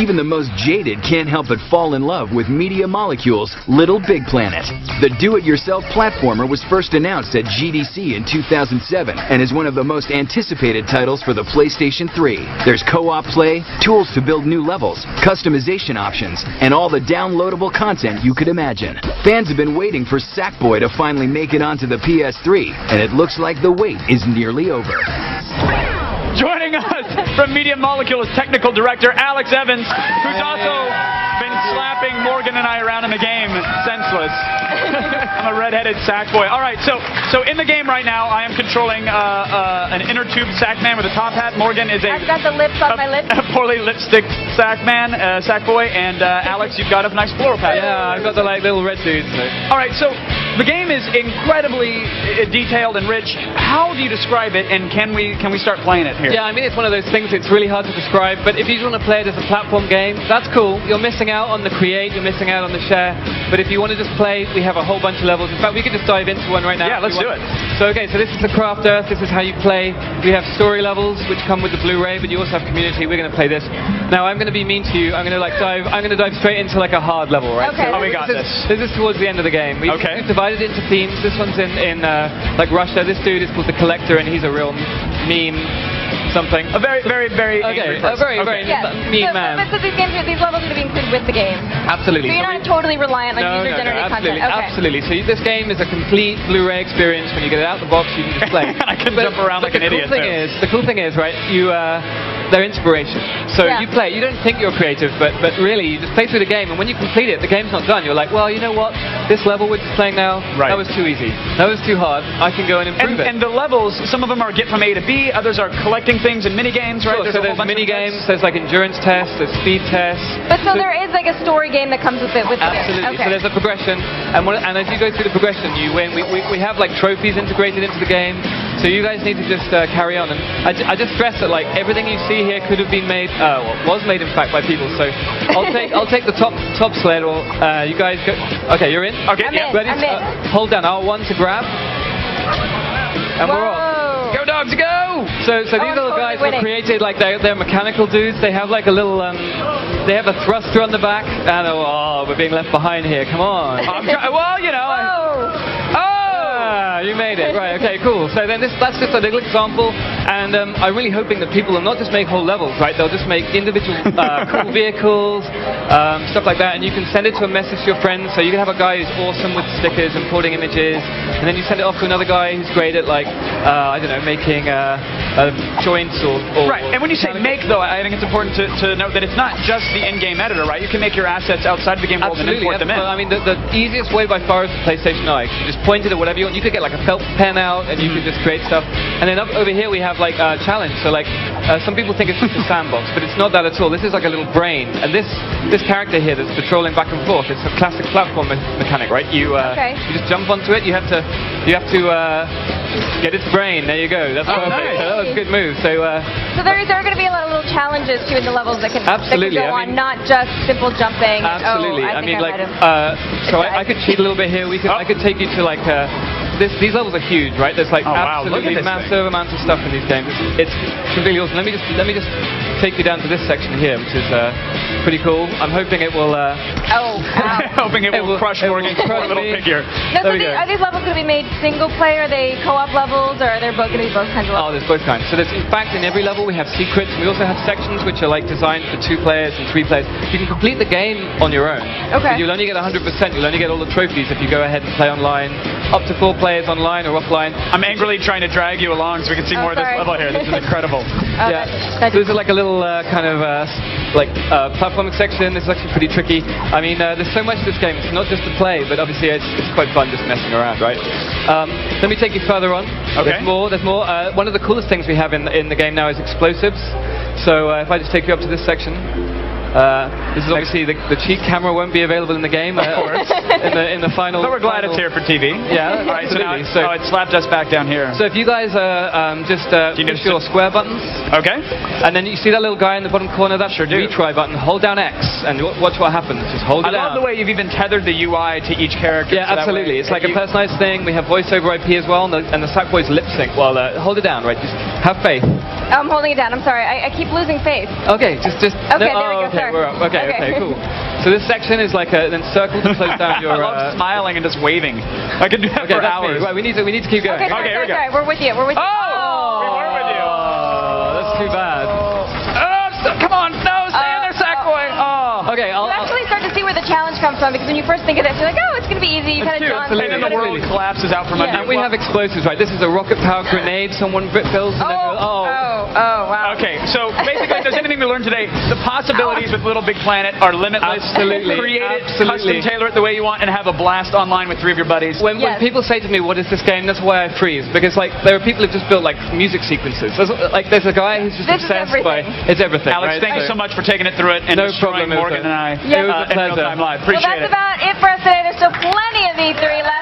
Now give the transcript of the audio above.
Even the most jaded can't help but fall in love with Media Molecule's Little Big Planet. The do-it-yourself platformer was first announced at GDC in 2007 and is one of the most anticipated titles for the PlayStation 3. There's co-op play, tools to build new levels, customization options, and all the downloadable content you could imagine. Fans have been waiting for Sackboy to finally make it onto the PS3, and it looks like the wait is nearly over. Joining us from Media Molecule is technical director Alex Evans, who's also been slapping Morgan and I around in the game, senseless. I'm a red-headed sack boy. All right, so in the game right now, I am controlling an inner tube sack man with a top hat. Morgan is I've got the lips on my lips. A poorly lipstick sack man, sack boy, and Alex, you've got a nice floral pad. Yeah, I've got the little red dudes. All right, so the game is incredibly detailed and rich. How do you describe it, and can we start playing it here? Yeah, I mean, it's one of those things, it's really hard to describe, but if you just want to play it as a platform game, that's cool. You're missing out on the create, you're missing out on the share, but if you want to just play, we have a whole bunch of levels. In fact, we could just dive into one right now. Yeah, let's do it. So, okay, so this is the Craft Earth, this is how you play. We have story levels, which come with the Blu-ray, but you also have community. We're going to play this. Now, I'm going to be mean to you. I'm going to dive straight into like a hard level, right? Okay. So, we got this. This is towards the end of the game. We've divided it into themes. This one's in like Russia. This dude is called the Collector, and he's a real mean something. A very angry person. Very mean man. So these levels are to be included with the game. Absolutely. So you're not totally reliant on user-generated content. Okay. Absolutely. So this game is a complete Blu-ray experience. When you get it out of the box, you can just play. I can jump around like an idiot. The cool thing is, right? They're inspiration. So you play. You don't think you're creative, but really, you just play through the game, and when you complete it, the game's not done. You're like, well, you know what? This level we're just playing now, that was too easy. That was too hard. I can go and improve it. And the levels, some of them are get from A to B, others are collecting things and mini games, right? Sure, so there's mini games, there's like endurance tests, there's speed tests. But so there is like a story game that comes with it. Absolutely. Okay. So there's a progression, and as you go through the progression, you win. We have like trophies integrated into the game, so you guys need to just carry on. And I just stress that like everything you see here could have been made, was made in fact by people. So I'll take the top sled. Or you guys go. Okay, you're in. Okay, ready? I'm in. Hold down R1 to grab, and we're off. Go dogs, go! So these little guys were created like they're mechanical dudes. They have like a little they have a thruster on the back. And we're being left behind here. Come on. Well, you know. You made it. Right, okay, cool. So then that's just a little example, and I'm really hoping that people will not just make whole levels, right? They'll just make individual cool vehicles, stuff like that, and you can send it to a message to your friends. So you can have a guy who's awesome with stickers, importing images, and then you send it off to another guy who's great at like, I don't know, making joints or right, and when you say make, though, I think it's important to note that it's not just the in-game editor, right? You can make your assets outside of the game world and import them in. I mean, the easiest way by far is the PlayStation Eye. You just point it at whatever you want. You could get like a felt pen out, and you can just create stuff. And then over here we have like a challenge. So like some people think it's just a sandbox, but it's not that at all. This is like a little brain, and this character here that's patrolling back and forth. It's a classic platform mechanic, right? You just jump onto it. You have to get its brain. There you go. That's perfect. Nice. So that was a good move. So there are going to be a lot of little challenges too in the levels that can go on, not just simple jumping. Absolutely. I mean, like I could cheat a little bit here. I could take you to like. These levels are huge, right? There's like absolutely massive amounts of stuff in these games. It's completely awesome. Let me just take you down to this section here, which is pretty cool. I'm hoping it will. Hoping it will crush Morgan's poor little figure. Are these levels going to be made single player? Are they co-op levels, or are there going to be both kinds of levels? Oh, there's both kinds. So there's, in fact, in every level we have secrets. We also have sections which are like designed for 2 players and 3 players. You can complete the game on your own. Okay. But you'll only get 100%. You'll only get all the trophies if you go ahead and play online. Up to 4 players online or offline. I'm angrily trying to drag you along so we can see more of this level here. This is incredible. So this is like a little kind of platforming section. This is actually pretty tricky. I mean, there's so much to this game. It's not just to play, but obviously it's quite fun just messing around, right? Let me take you further on. Okay. There's more. One of the coolest things we have in the game now is explosives. So if I just take you up to this section. This is obviously the cheat camera won't be available in the game, of course. in the final. But we're glad it's here for TV. Yeah, right. So now it slapped us back down here. So if you guys just push your square buttons. Okay. And then you see that little guy in the bottom corner. That's your retry button. Hold down X and watch what happens. Just hold it down. I love the way you've even tethered the UI to each character. Yeah, absolutely. It's like a personalized thing. We have voice over IP as well, and the Sackboy's lip sync. Well, hold it down, right? Just have faith. I'm holding it down. I'm sorry. I keep losing face. Okay, just. Okay, there we go, okay, sir. we're up. Okay, cool. So this section is like an encircle to close down your. I love smiling and just waving. I can do that for hours. Right, we need to keep going. Okay, here we go. sorry. We're with you. We're with you. Oh! We were with you. Oh, that's too bad. Come on, no, stay in there, Sackboy. Oh. Okay, You actually start to see where the challenge comes from, because when you first think of this, you're like, oh, it's going to be easy. You kind of jaunt through. And then the world collapses out from under you. And we have explosives, right? This is a rocket power grenade someone builds. And wow. Okay, so basically, if there's anything we learned today, the possibilities with Little Big Planet are limitless. Absolutely. Create it, custom tailor it the way you want, and have a blast online with 3 of your buddies. When people say to me, what is this game, that's why I freeze. Because like there are people who've just built like music sequences. There's a guy who's just obsessed by... It's everything, Alex, right? thank you so much for taking it through it and destroying Morgan and I It was a pleasure. in real time live. Appreciate it. Well, that's about it for us today. There's still plenty of E3 left.